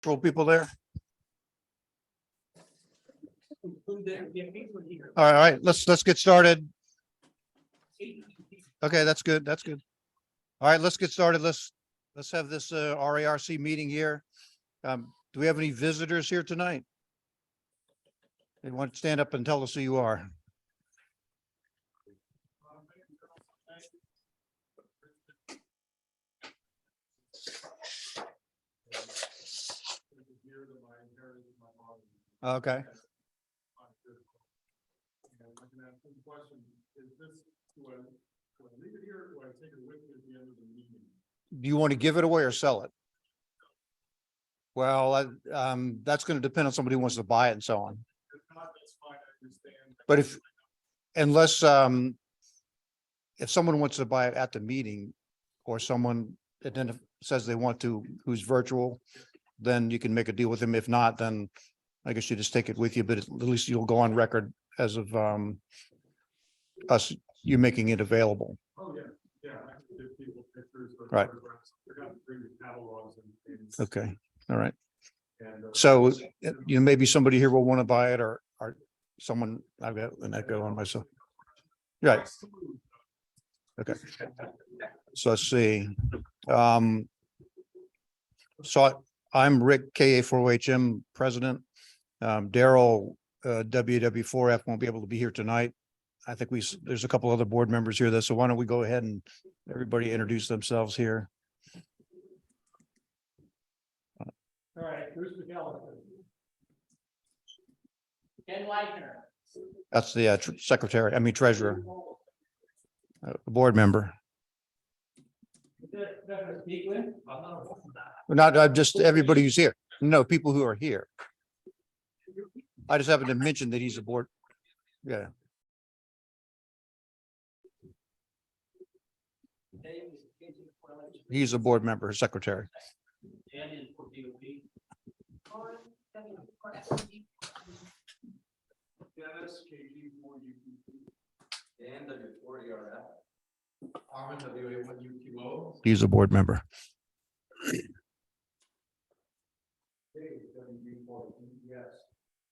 People there? All right, let's get started. Okay, that's good. That's good. All right, let's get started. Let's have this RARC meeting here. Do we have any visitors here tonight? They want to stand up and tell us who you are. Okay. Do you want to give it away or sell it? Well, that's going to depend on somebody who wants to buy it and so on. But unless someone wants to buy it at the meeting, or someone says they want to, who's virtual, then you can make a deal with them. If not, then I guess you just take it with you, but at least you'll go on record as of you making it available. Oh, yeah. Yeah. Right. Okay. All right. So, maybe somebody here will want to buy it, or someone, I've got an echo on myself. Right. Okay. So let's see. So I'm Rick, KA4HM president. Daryl, WW4F won't be able to be here tonight. I think there's a couple other board members here though. So why don't we go ahead and everybody introduce themselves here. All right, Bruce McGillis. Ken Leitner. That's the treasurer, board member. Not just everybody who's here. No, people who are here. I just happened to mention that he's a board. Yeah. He's a board member, secretary. He's a board member.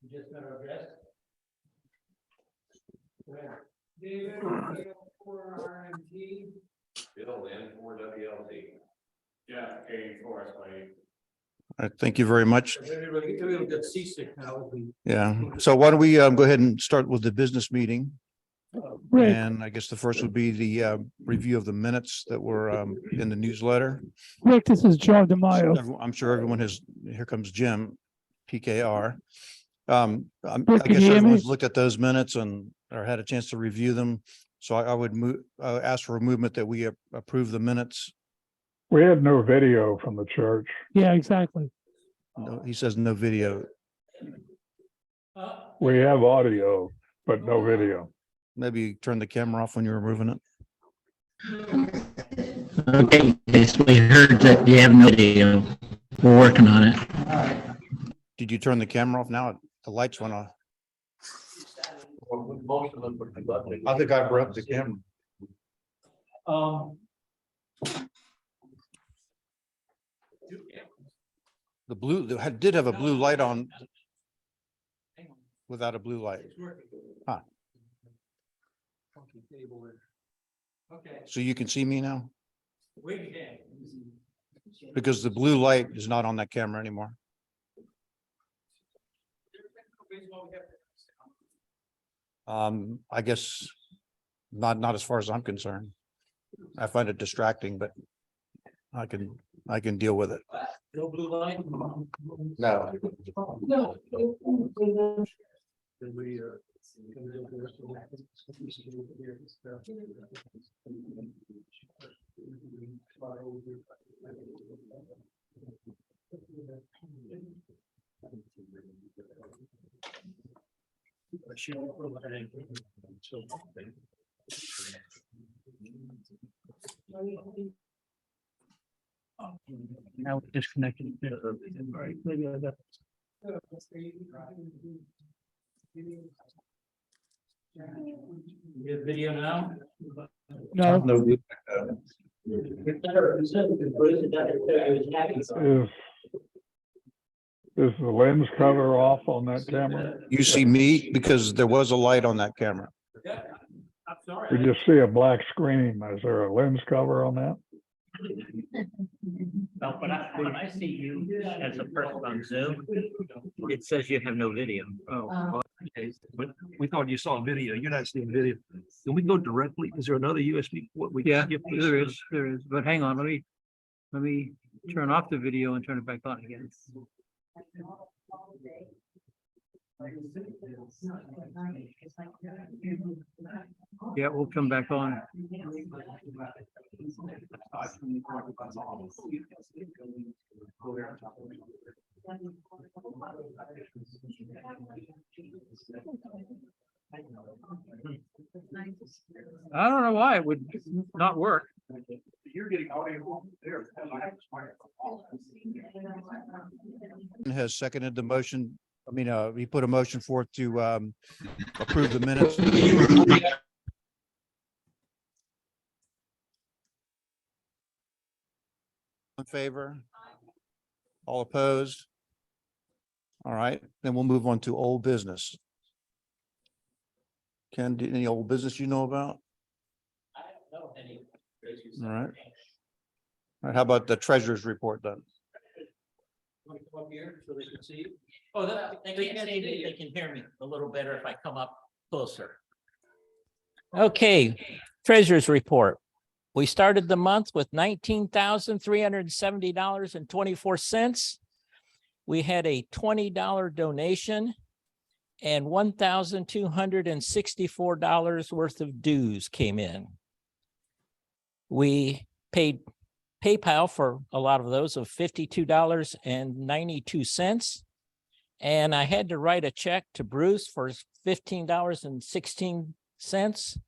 You just got our address. David, for RMT. Bill in for WLC. Yeah, A4 All right, thank you very much. Everybody get seasick now. Yeah, so why don't we go ahead and start with the business meeting? Rick, And I guess the first would be the review of the minutes that were in the newsletter. Rick, this is Joe DeMaio. I'm sure everyone has, here comes Jim, PKR. I Rick, can guess you hear me? everyone's looked at those minutes or had a chance to review them. So I would ask for a movement that we approve the minutes. We had no video from the church. Yeah, exactly. No, he says no video. We have audio, but no video. Maybe turn the camera off when you're moving it. Okay, yes, we heard that you have no video. We're working on it. Did you turn the camera off now? The lights went off. I think I brought the camera. The blue, did have a blue light on without a blue light. Huh. Okay. So you can see me now? We can. Because the blue light is not on that camera anymore. I guess not as far as I'm concerned. I find it distracting, but I can deal with it. No blue light? No. No. Now we're disconnected. Right, maybe I got. We have video now? No, If Is the lens cover off on that camera? You see me because there was a light on that camera. I'm sorry. We just see a black screen. Is there a lens cover on that? No, but when I see you as a person on Zoom, it says you have no video. Oh, okay. But we thought you saw video. You're not seeing video. Can we go directly? Is there another USB? What we? Yeah, skip? there is, but hang on, let me turn off the video and turn it back on again. Yeah, we'll come back on. I don't know why it would not work. You're getting audio there. Has seconded the motion. I mean, he put a motion forth to approve the minutes. In favor? All opposed? All right, then we'll move on to old business. Ken, any old business you know about? I don't know any. All right. All right, how about the treasurer's report then? Want to come up here so they can see you? Oh, They can't see me, they can hear me a little better if I come up closer. Okay, treasurer's report. We started the month with $19,370.24. We had a $20 donation and $1,264 worth of dues came in. We paid PayPal for a lot of those of $52.92. And I had to write a check to Bruce for $15.16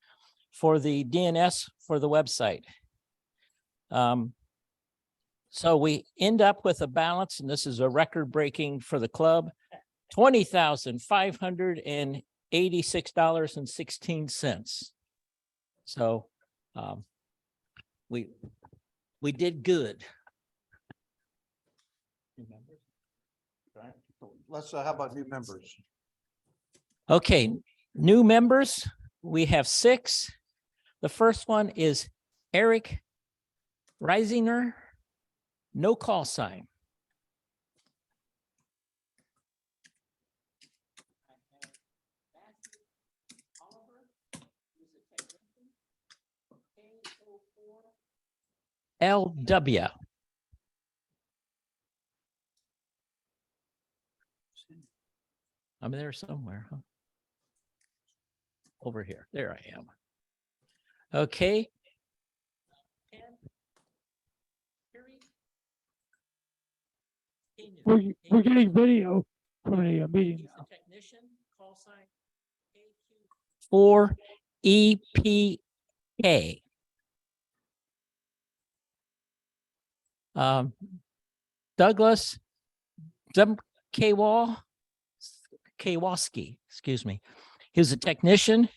for the DNS for the website. So we end up with a balance, and this is a record breaking for the club, $20,586.16. So we did good. Let's, how about new members? Okay, new members, we have 6. The first one is Eric Reisinger, no call sign. LW. I'm there somewhere, huh? Over here. There I am. Okay. We're getting video from the meeting now. Technician, call sign for EPK. Douglas Kowalski, excuse me. He was a technician,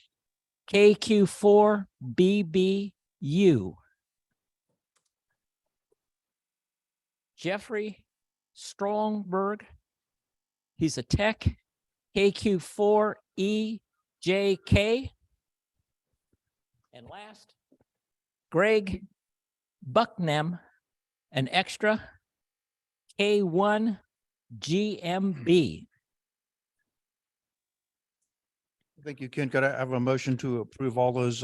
KQ4BBU. Jeffrey Strongberg, he's a tech, KQ4EJK. And last, Greg Bucknam, an extra, K1GMB. Thank you, Ken. Could I have a motion to approve all those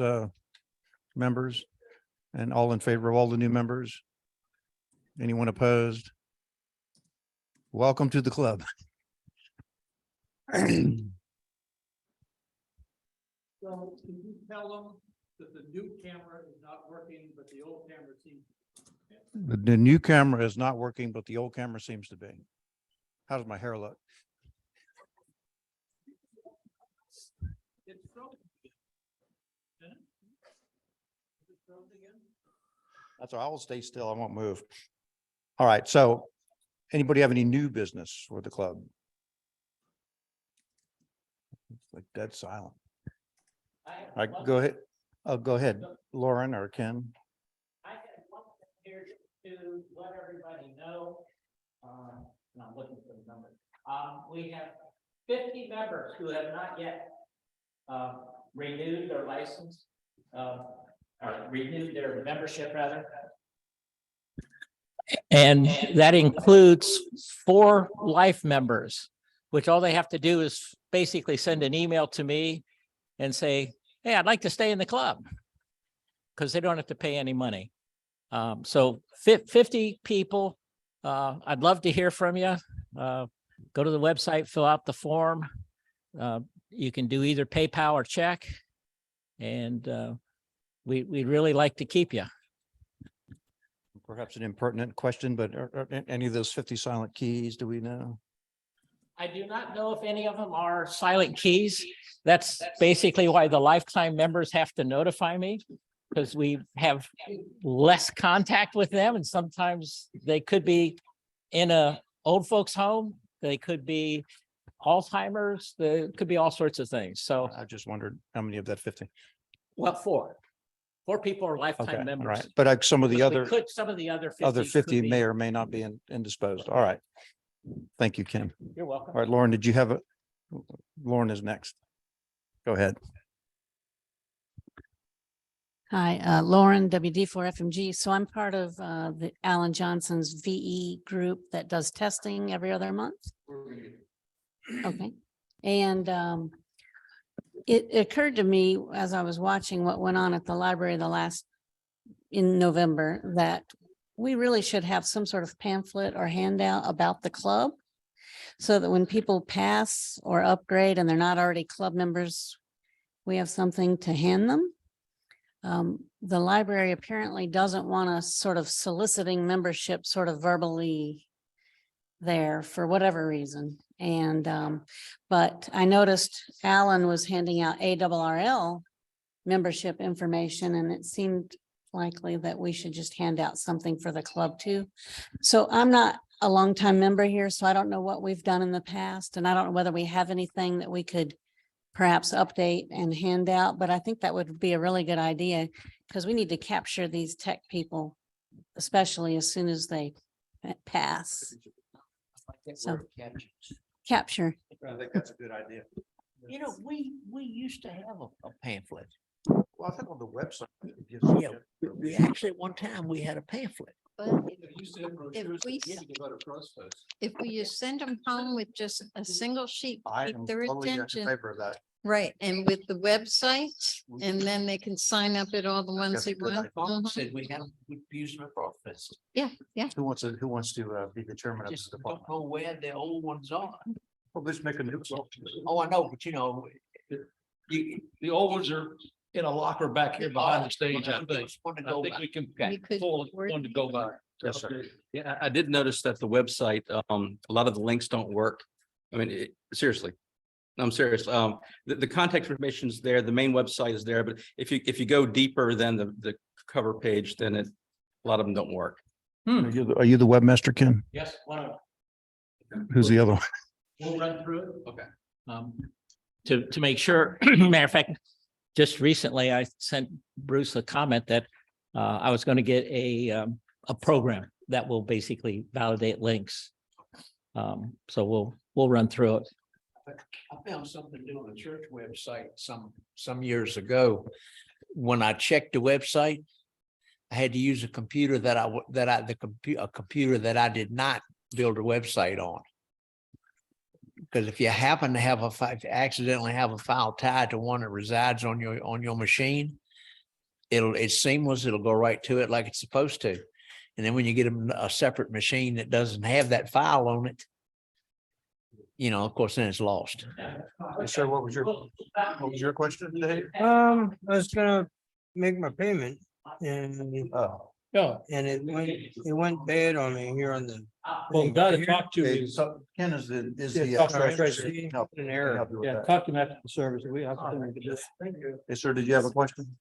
members and all in favor of all the new members? Anyone opposed? Welcome to the club. So can you tell them that the new camera is not working, but the old camera seems? The new camera is not working, but the old camera seems to be. How does my hair look? It's frozen. Isn't it? Is it frozen again? That's all. I will stay still. I won't move. All right. So anybody have any new business for the club? It's like dead silent. All right, go ahead. Oh, go ahead, Lauren or Ken. I had one here to let everybody know and I'm looking for the number. We have 50 members who have not yet renewed their license, or renewed their membership rather. And that includes 4 life members, which all they have to do is basically send an email to me and say, hey, I'd like to stay in the club, because they don't have to pay any money. So 50 people, I'd love to hear from you. Go to the website, fill out the form. You can do either PayPal or check. And we'd really like to keep you. Perhaps an impertinent question, but are any of those 50 silent keys, do we know? I do not know if any of them are silent keys. That's basically why the lifetime members have to notify me, because we have less contact with them. And sometimes they could be in a old folks home. They could be Alzheimer's. There could be all sorts of things. So, I just wondered how many of that 50. well, 4 people are Okay, lifetime all members. right. But some of the Some of the other 50. other 50 could be- may or may not be indisposed. All right. Thank you, Ken. You're welcome. All right, Lauren, did you have Lauren is next. Go ahead. Hi, Lauren, WD4FMG. So I'm part of the Alan Johnson's VE group that does testing every other month. Okay. And it occurred to me as I was watching what went on at the library in November, that we really should have some sort of pamphlet or handout about the club, so that when people pass or upgrade and they're not already club members, we have something to hand them. The library apparently doesn't want us sort of soliciting membership sort of verbally there for whatever reason. And, but I noticed Alan was handing out ARRL membership information, and it seemed likely that we should just hand out something for the club too. So I'm not a longtime member here, so I don't know what we've done in the past, and I don't know whether we have anything that we could perhaps update and hand out, but I think that would be a really good idea, because we need to capture these tech people, especially as soon as they pass. So capture. I think that's a good idea. You know, we used to have a pamphlet. Well, I think on the website. it gives you- Yeah, we actually at one time we had a pamphlet. But if we just send them home with just a single sheet, to I keep am their totally in attention, favor of that. right, and with the website, and then they can sign up at all the ones That's they a good want. idea. Mhm. Said we use them for office. Yeah, yeah. Who wants to be the chairman of this Just don't department? know where the old ones are. Well, let's make a new. Oh, I know, but you know. The old ones are in a locker back here behind the stage, I think. Want to I go think back. we can You could pull word one to go by. Yes, sir. Yeah, I did notice that the website, a lot of the links don't work. I mean, seriously. I'm serious. The contact information is there. The main website is there, but if you go deeper than the cover page, then a lot of them don't work. Are you the webmaster, Ken? Yes, Who's the other one? we'll run through it. Okay. To make sure, matter of fact, just recently I sent Bruce a comment that I was going to get a program that will basically validate links. So we'll run through it. I found something new on the church website some years ago. When I checked the website, I had to use a computer a computer that I did not build a website on. Because if you happen to have accidentally have a file tied to one that resides on your machine, it's seamless. It'll go right to it like it's supposed to. And then when you get a separate machine that doesn't have that file on it, you know, of course, then it's lost. Sir, what was your question today? I was gonna make my payment and, Oh. and it went bad on me here on the. Well, gotta talk to Okay, you. so Ken is the. Yeah, talk to treasurer. Tracy. Help- An error. help you with Yeah, that. talk to them after the service. We have to do this. Yes, sir, did you have a question?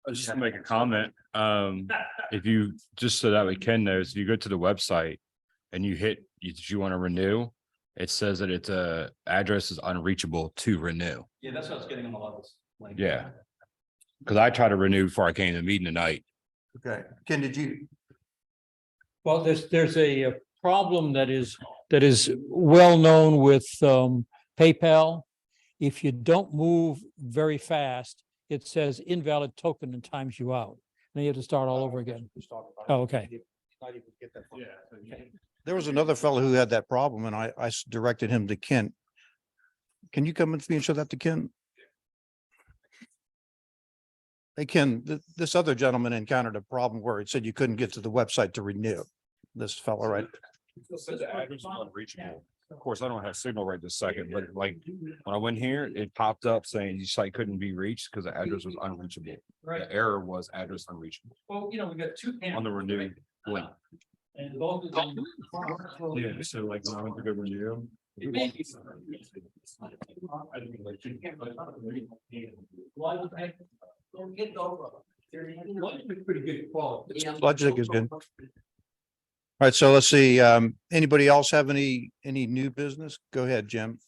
I was just gonna make a comment. If you, just so that way Ken knows, if you go to the website and you hit, you want to renew, it says that it's address is unreachable to renew. Yeah, that's what I was getting on a lot of this. like- Yeah. Cause I tried to renew before I came to the meeting tonight. Okay, Ken, did you? Well, there's a problem that is well known with PayPal. If you don't move very fast, it says invalid token and times you out. Then you have to start all over again. Oh, okay. There was another fellow who had that problem and I directed him to Kent. Can you come with me and show that to Kent? Hey, Ken, this other gentleman encountered a problem where it said you couldn't get to the website to renew. This fellow, right? It said the address is unreachable. Of course, I don't have signal right this second, but like when I went here, it popped up saying your site couldn't be reached because the address was unreachable. Right. The error was address unreachable Well, we got two on the renewing link. And both of them. Yeah, so like when I went to go renew. Pretty good quality. Logic is good. All right, so let's see, anybody else have any new business? Go ahead, Jim.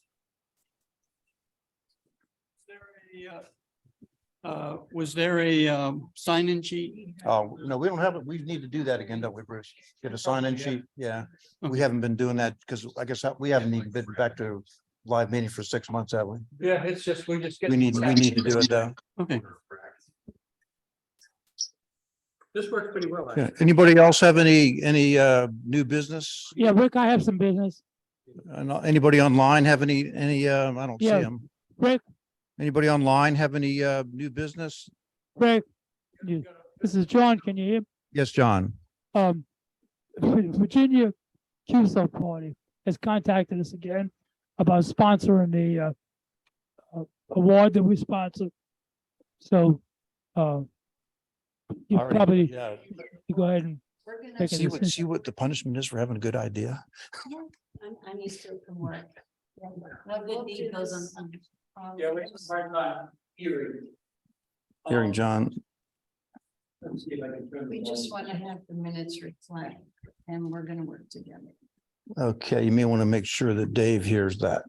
Was there a sign-in sheet? Oh, no, we don't have it. We need to do that again, don't we, Bruce? Get a sign-in sheet. Yeah, we haven't been doing that because I guess we haven't even been back to live meeting for 6 months, have we? Yeah, it's just, we just get. We need to do it though. Okay. This works pretty well. Yeah. Anybody else have any new business? Yeah, Rick, I have some business. Anybody online have any, I don't see Yeah. them. Rick, Anybody online have any new business? Rick, this is John. Can you hear? Yes, John. Virginia QSO Party has contacted us again about sponsoring the award that we sponsor. So you Already- probably yeah. you go ahead and We're gonna. take a See decision. what the punishment is for having a good idea. I'm used to it from work. No good deed goes unpunished. Yeah, we have a hard time hearing. Hearing John. Let's see if I can turn We the just volume. want to have the minutes reflect, and we're gonna work together. Okay, you may want to make sure that Dave hears that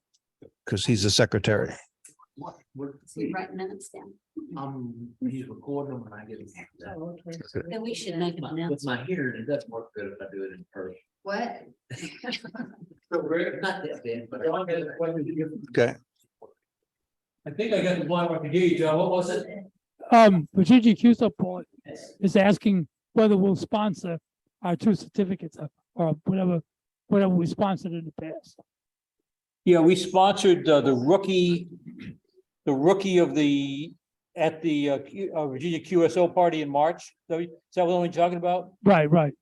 because he's the secretary. You write minutes down. He's recording when I get it. Then we should make an With announcement. my hearing, it doesn't work good if I do it in person. What? So Rick, Not that bad, but. John has a question to give. Okay, I think I got the one I can hear you, John. What was it? Virginia QSO Party is asking whether we'll sponsor our two certificates or whatever we sponsored in the past. Yeah, we sponsored the rookie of the, at the Virginia QSO party in March. Is that what we're talking about? Right, right.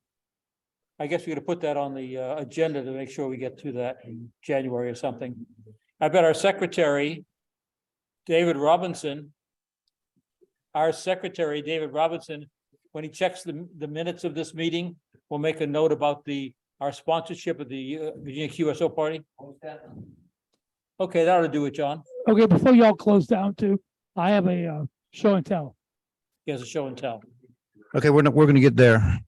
I guess we're gonna put that on the agenda to make sure we get to that in January or something. I bet our secretary, David Robinson, when he checks the minutes of this meeting, will make a note about our sponsorship of the Virginia QSO party. Okay, that'll do it, John. Okay, before y'all close down too, I have a show and tell. He has a show and tell. okay, we're going to get there,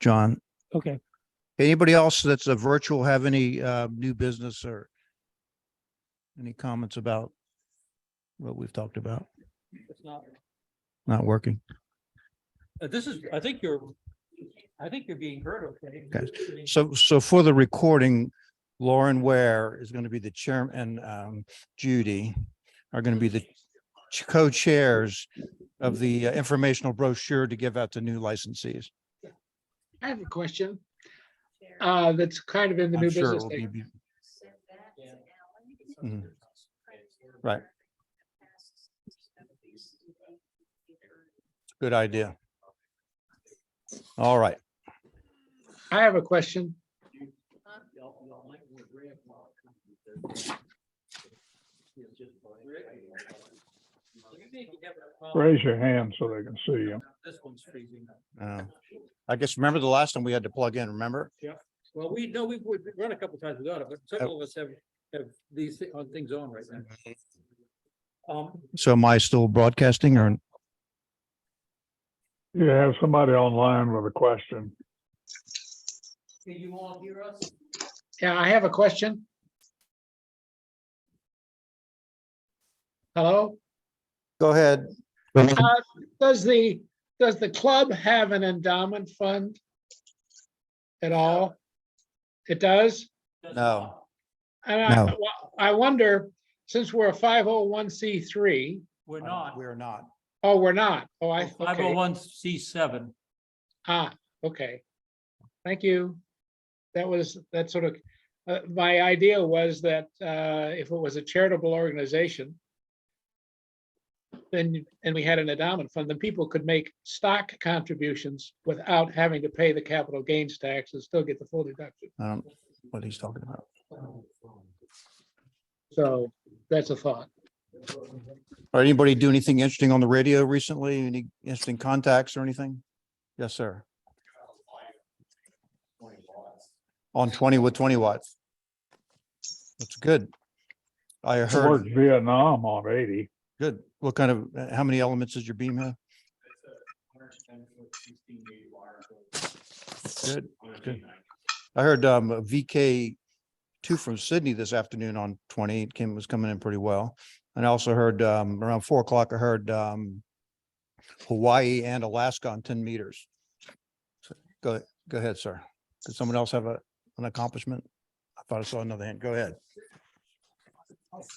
John. Okay. Anybody else that's a virtual have any new business or any comments about what we've talked about? It's not. Not working. This is, I think you're being heard, okay? Okay. So for the recording, Lauren Ware is going to be the chairman, and Judy are going to be the co-chairs of the informational brochure to give out to new licensees. I have a question. That's kind of in the I'm new sure it business will thing. be. Mhm. Right. Good idea. All right. I have a question. Raise your hand so they can see you. This one's freezing. I guess remember the last time we had to plug in, remember? Well, we've run a couple times without it, but several of us have these things on right now. So am I still broadcasting or? You have somebody online with a question. Can you all hear us? Yeah, I have a question. Hello? Go ahead. Does the club have an endowment fund at all? It does? No, And No. I wonder, since we're a 501c3, We're not. we're not. oh, we're not. Oh, Five oh okay. one C7. Ah, okay. Thank you. That sort of, my idea was that if it was a charitable organization, then, and we had an endowment fund, then people could make stock contributions without having to pay the capital gains tax and still get the full deduction. I don't know what he's talking about. So that's a thought. Or anybody do anything interesting on the radio recently? Any interesting contacts or anything? Yes, sir. On 20 with 20 watts. That's good. I It heard, worked Vietnam on 80. good. What kind of, how many elements does your beam have? Good, good. I heard a VK2 from Sydney this afternoon on 20. It was coming in pretty well. And I also heard around 4 o'clock, I heard Hawaii and Alaska on 10 meters. So go ahead, sir. Did someone else have an accomplishment? I thought I saw another hand. Go ahead.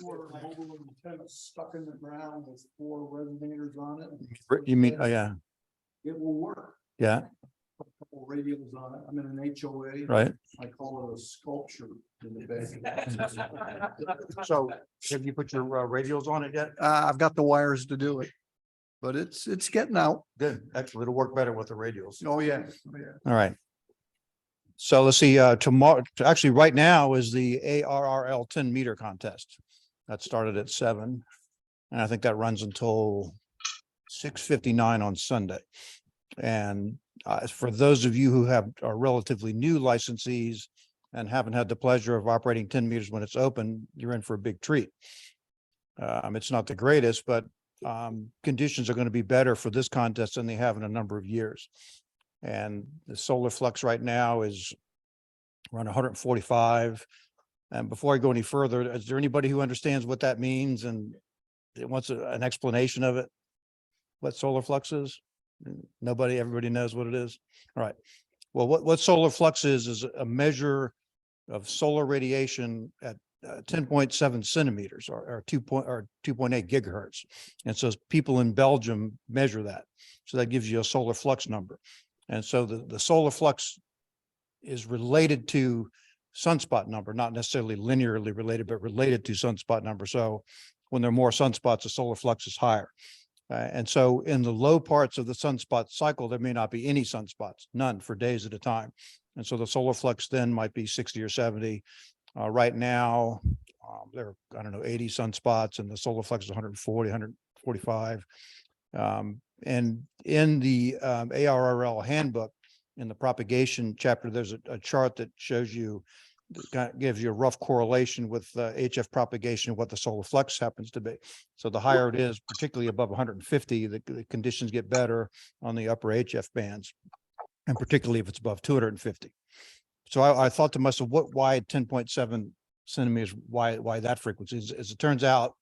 Four mobile antennas stuck in the ground with 4 resonators on it. You mean, oh, yeah, It will work. yeah, Couple radios on it. I'm in an HOA. right. I call it a sculpture in the back. So have you put your radios on it yet? I've got the wires to do it, but it's getting out. Good. Actually, it'll work better with the radios. Oh, yeah. Oh, yeah. All right. So let's see, tomorrow, actually, right now is the ARRL 10 meter contest. That started at 7. And I think that runs until 6:59 on Sunday. And for those of you who are relatively new licensees and haven't had the pleasure of operating 10 meters when it's open, you're in for a big treat. It's not the greatest, but conditions are going to be better for this contest than they have in a number of years. And the solar flux right now is around 145. And before I go any further, is there anybody who understands what that means and wants an explanation of it? What solar flux is? Nobody, everybody knows what it is. All right. Well, what solar flux is a measure of solar radiation at 10.7 centimeters or 2.8 gigahertz. And so people in Belgium measure that. So that gives you a solar flux number. And so the solar flux is related to sunspot number, not necessarily linearly related, but related to sunspot number. So when there are more sunspots, the solar flux is higher. And so in the low parts of the sunspot cycle, there may not be any sunspots, none for days at a time. And so the solar flux then might be 60 or 70. Right now, there are, I don't know, 80 sunspots and the solar flux is 140, 145. And in the ARRL handbook, in the propagation chapter, there's a chart that shows you, gives you a rough correlation with HF propagation and what the solar flux happens to be. So the higher it is, particularly above 150, the conditions get better on the upper HF bands, and particularly if it's above 250. So I thought to myself, why 10.7 centimeters? Why that frequency? As it turns out,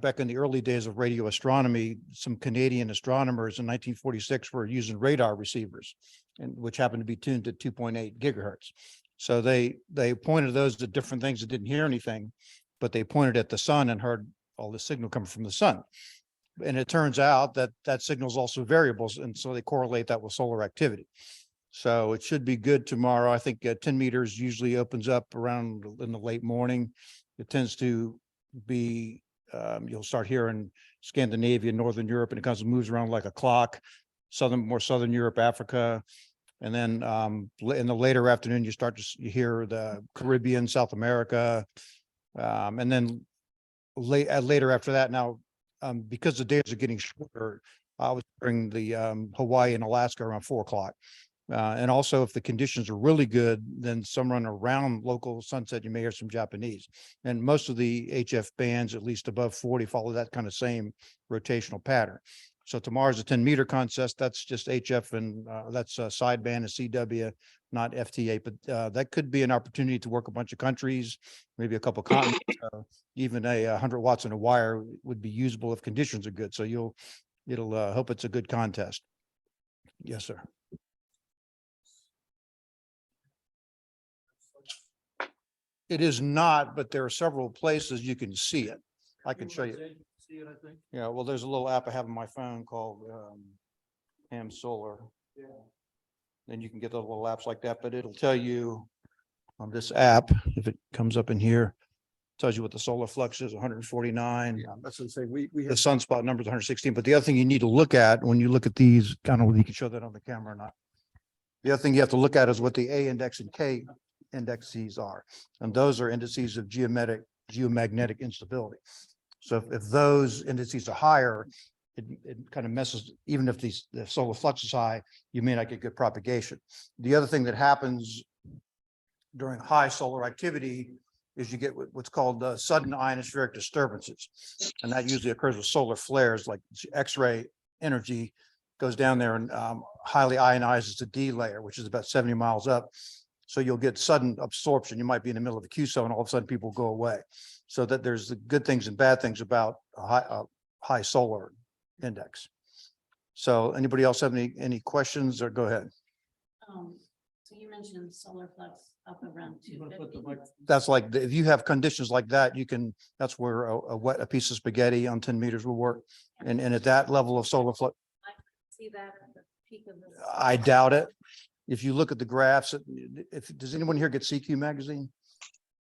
back in the early days of radio astronomy, some Canadian astronomers in 1946 were using radar receivers, which happened to be tuned to 2.8 gigahertz. So they pointed those at different things that didn't hear anything, but they pointed at the sun and heard all the signal coming from the sun. And it turns out that that signal is also variables, and so they correlate that with solar activity. So it should be good tomorrow. I think 10 meters usually opens up around in the late morning. It tends to be, you'll start here in Scandinavia, Northern Europe, and it moves around like a clock, more Southern Europe, Africa. And then in the later afternoon, you hear the Caribbean, South America. And then later after that, now, because the days are getting shorter, I was hearing the Hawaii and Alaska around 4 o'clock. And also, if the conditions are really good, then somewhere around local sunset, you may hear some Japanese. And most of the HF bands, at least above 40, follow that kind of same rotational pattern. So tomorrow's a 10 meter contest. That's just HF and that's a sideband and CW, not FTA. But that could be an opportunity to work a bunch of countries, maybe a couple of continents. Even 100 watts on a wire would be usable if conditions are good. So it'll hope it's a good contest. Yes, sir. It is not, but there are several places you can see it. I can show you. See it, I think. Yeah, well, there's a little app I have on my phone called Ham Solar. Then you can get the little apps like that, but it'll tell you on this app, if it comes up in here, tells you what the solar flux is, 149. That's what I say, we The have. sunspot number is 116, but the other thing you need to look at when you look at these, I don't know whether you can show that on the camera or not. The other thing you have to look at is what the A index and K indexes are. And those are indices of geomagnetic instability. So if those indices are higher, it kind of messes, even if the solar flux is high, you may not get good propagation. The other thing that happens during high solar activity is you get what's called sudden ionospheric disturbances. And that usually occurs with solar flares, like X-ray energy goes down there and highly ionizes the D layer, which is about 70 miles up. So you'll get sudden absorption. You might be in the middle of a Q zone and all of a sudden people go away. So that there's the good things and bad things about a high solar index. So anybody else have any questions, or go ahead? So you mentioned solar flux up around 250. That's like, if you have conditions like that, that's where a piece of spaghetti on 10 meters will work. And at that level of solar flux, See that at the peak of the. I doubt it. If you look at the graphs, does anyone here get CQ magazine?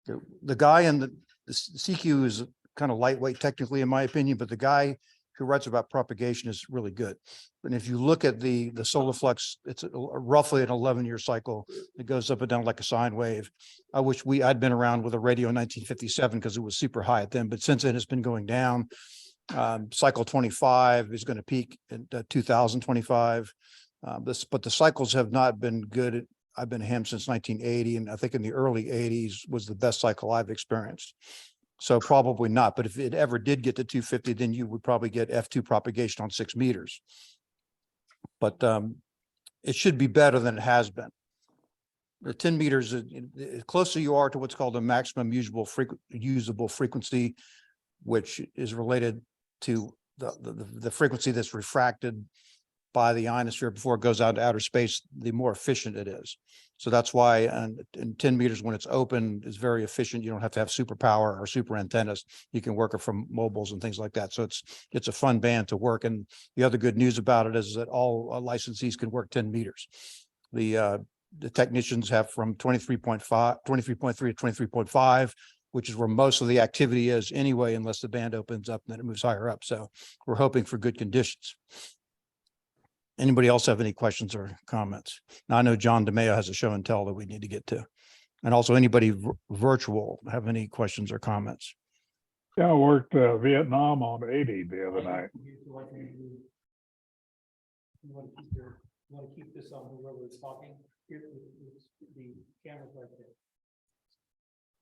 The guy in the CQ is kind of lightweight technically, in my opinion, but the guy who writes about propagation is really good. And if you look at the solar flux, it's roughly an 11-year cycle. It goes up and down like a sine wave. I wish I'd been around with a radio in 1957 because it was super high at then, but since then it's been going down. Cycle 25 is going to peak in 2025. But the cycles have not been good. I've been a ham since 1980, and I think in the early 80s was the best cycle I've experienced. So probably not, but if it ever did get to 250, then you would probably get F2 propagation on 6 meters. But it should be better than it has been. The 10 meters, the closer you are to what's called a maximum usable frequency, which is related to the frequency that's refracted by the ionosphere before it goes out to outer space, the more efficient it is. So that's why in 10 meters, when it's open, is very efficient. You don't have to have superpower or super antennas. You can work it from mobiles and things like that. So it's a fun band to work. And the other good news about it is that all licensees can work 10 meters. The technicians have from 23.3 to 23.5, which is where most of the activity is anyway, unless the band opens up and then it moves higher up. So we're hoping for good conditions. Anybody else have any questions or comments? Now I know John DeMeo has a show and tell that we need to get to. And also anybody virtual have any questions or comments? Yeah, I worked Vietnam on 80 the other night. You want to keep this on whoever is talking? Here, the camera's right there.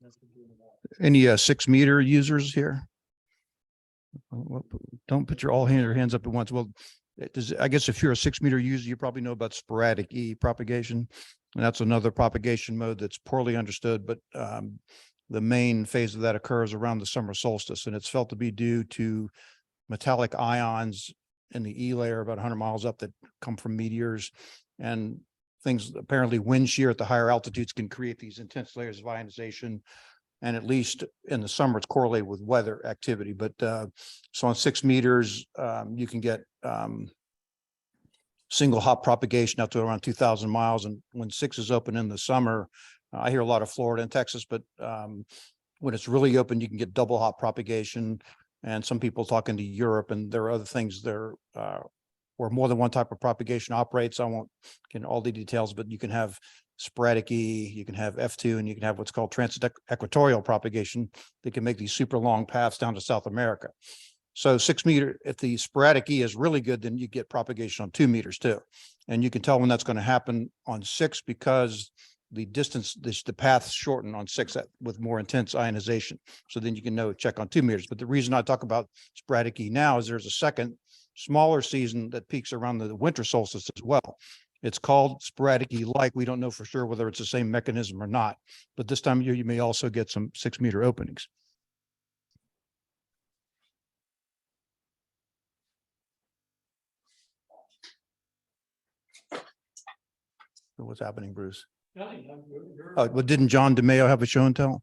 That's what you're about. Any 6 meter users here? Don't put your hands up at once. Well, I guess if you're a 6 meter user, you probably know about sporadic E propagation. And that's another propagation mode that's poorly understood, but the main phase of that occurs around the summer solstice, and it's felt to be due to metallic ions in the E layer about 100 miles up that come from meteors, and things, apparently wind shear at the higher altitudes can create these intense layers of ionization. And at least in the summer, it's correlated with weather activity. But so on 6 meters, you can get single hop propagation up to around 2,000 miles. And when 6 is open in the summer, I hear a lot of Florida and Texas, but when it's really open, you can get double hop propagation. And some people talking to Europe, and there are other things there where more than one type of propagation operates. I won't get into all the details, but you can have sporadic E, you can have F2, and you can have what's called transequatorial propagation that can make these super long paths down to South America. So 6 meter, if the sporadic E is really good, then you get propagation on 2 meters too. And you can tell when that's going to happen on 6 because the distance, the paths shorten on 6 with more intense ionization. So then you can know, check on 2 meters. But the reason I talk about sporadic E now is there's a second smaller season that peaks around the winter solstice as well. It's called sporadic E-like. We don't know for sure whether it's the same mechanism or not, but this time of year, you may also get some 6 meter openings. What's happening, Bruce? Well, didn't John DeMeo have a show and tell?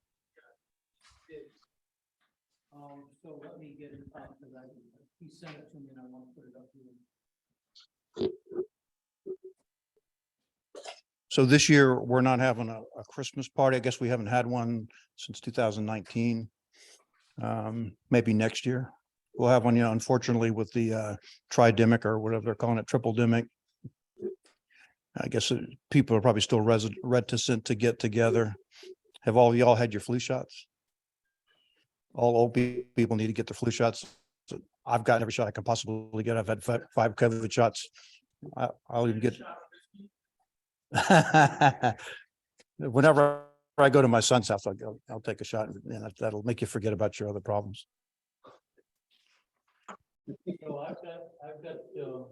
So let me get it up, because he sent it to me and I want to put it up here. So this year, we're not having a Christmas party. I guess we haven't had one since 2019. Maybe next year. We'll have one, unfortunately with the tridemic or whatever they're calling it, triple demic. I guess people are probably still reticent to get together. Have all y'all had your flu shots? All old people need to get their flu shots. So I've gotten every shot I can possibly get. I've had five COVID shots. I'll even get. Whenever I go to my son's house, I'll take a shot, and that'll make you forget about your other problems. So I've got, the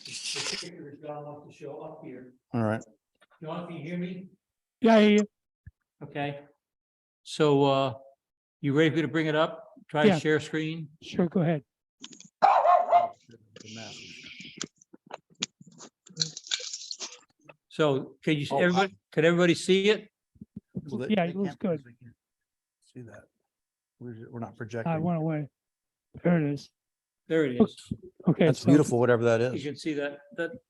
picture John wants to show up here. All right. John, can you hear me? Yeah, I hear you. Okay. So, you ready for me to bring it up? Try Yeah. to share screen? Sure, go ahead. So can you, Oh, can everybody see it? Yeah, it looks good. See that? We're not I projecting. went away. There it is. There it is. Okay. That's so- beautiful, whatever that You is. can see that,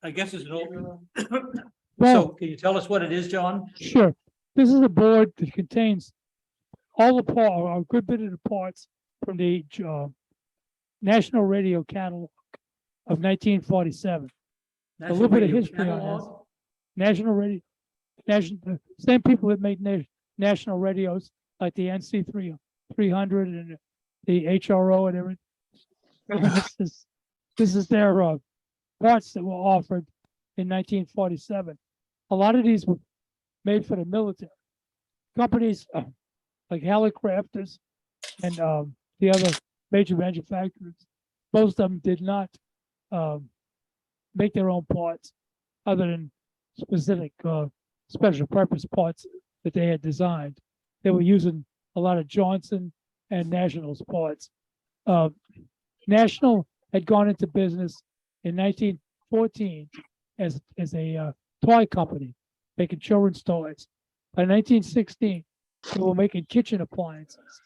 I guess it's an old. So Well, can you tell us what it is, John? sure. This is a board that contains all the part, or a good bit of the parts from the National Radio Catalog of 1947. A little bit of history on this. National Radio, the same people that made national radios like the NC 300 and the HRO and everything. This is their parts that were offered in 1947. A lot of these were made for the military. Companies like Hallicrafters and the other major manufacturers, most of them did not make their own parts other than specific special purpose parts that they had designed. They were using a lot of Johnson and National's parts. National had gone into business in 1914 as a toy company, making children's toys. By 1916, they were making kitchen appliances,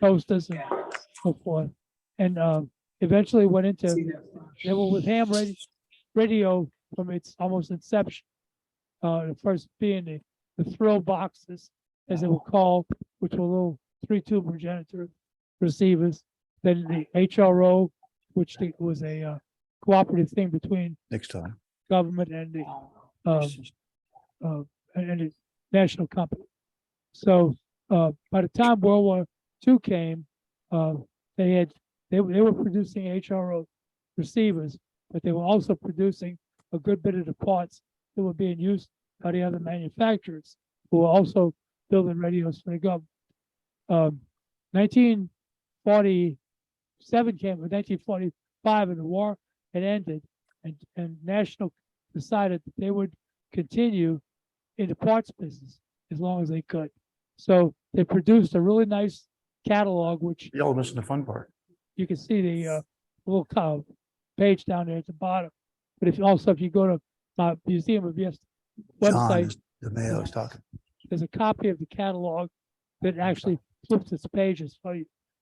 toasters and so forth. And eventually went into, they were with ham radio from its almost inception. The first being the thrill boxes, as they were called, which were little 3-tube progenitor receivers. Then the HRO, which was a cooperative thing between Next time. government and the national company. So by the time World War II came, they were producing HRO receivers, but they were also producing a good bit of the parts that were being used by the other manufacturers who were also building radios for the government. 1947 came, or 1945, and the war had ended, and National decided that they would continue in the parts business as long as they could. So they produced a really nice catalog, which Y'all missing the fun part. you can see the little page down there at the bottom. But if you go to my Museum of Yes John website, is the mayor is talking. there's a copy of the catalog that actually flips its pages. So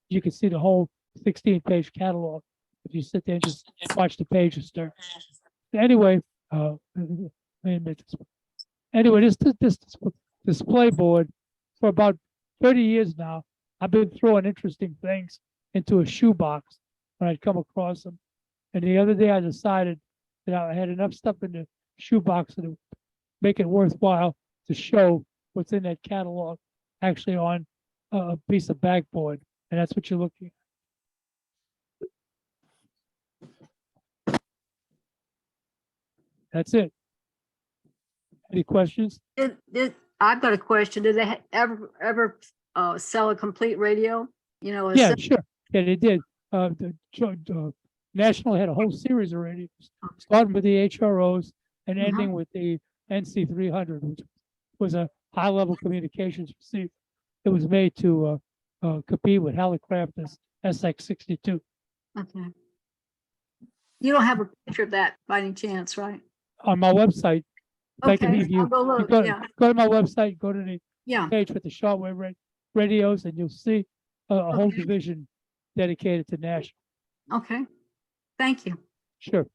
you can see the whole 16-page catalog if you sit there and just watch the pages turn. Anyway, this display board, for about 30 years now, I've been throwing interesting things into a shoebox when I'd come across them. And the other day I decided that I had enough stuff in the shoebox to make it worthwhile to show what's in that catalog actually on a piece of backboard. And that's what you're looking at. That's it. Any questions? I've got a question. Did they ever sell a complete radio? You know, Yeah, sure. Yeah, they did. National had a whole series of radios, starting with the HROs and ending with the NC 300, which was a high-level communications receiver. It was made to compete with Hallicrafters SX 62. Okay. You don't have a picture of that by any chance, right? On my website. In fact, Okay, if you I'll go look, go yeah. to my website, go to the Yeah. page with the shortwave radios, and you'll see a whole Okay. division dedicated to national. Okay, thank you. Sure.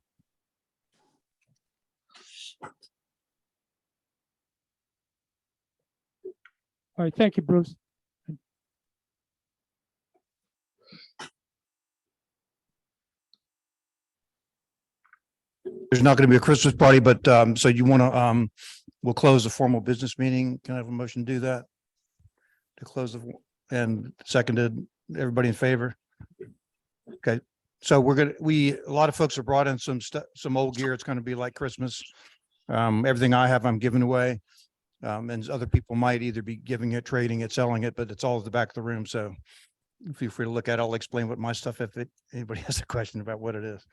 All right, thank you, Bruce. There's not going to be a Christmas party, but so you want to, we'll close the formal business meeting. Can I have a motion to do that? To close the, and seconded, everybody in favor? Okay, so a lot of folks have brought in some stuff, some old gear. It's going to be like Christmas. Everything I have, I'm giving away. And other people might either be giving it, trading it, selling it, but it's all at the back of the room. So feel free to look at it. I'll explain what my stuff, if anybody has a question about what it is.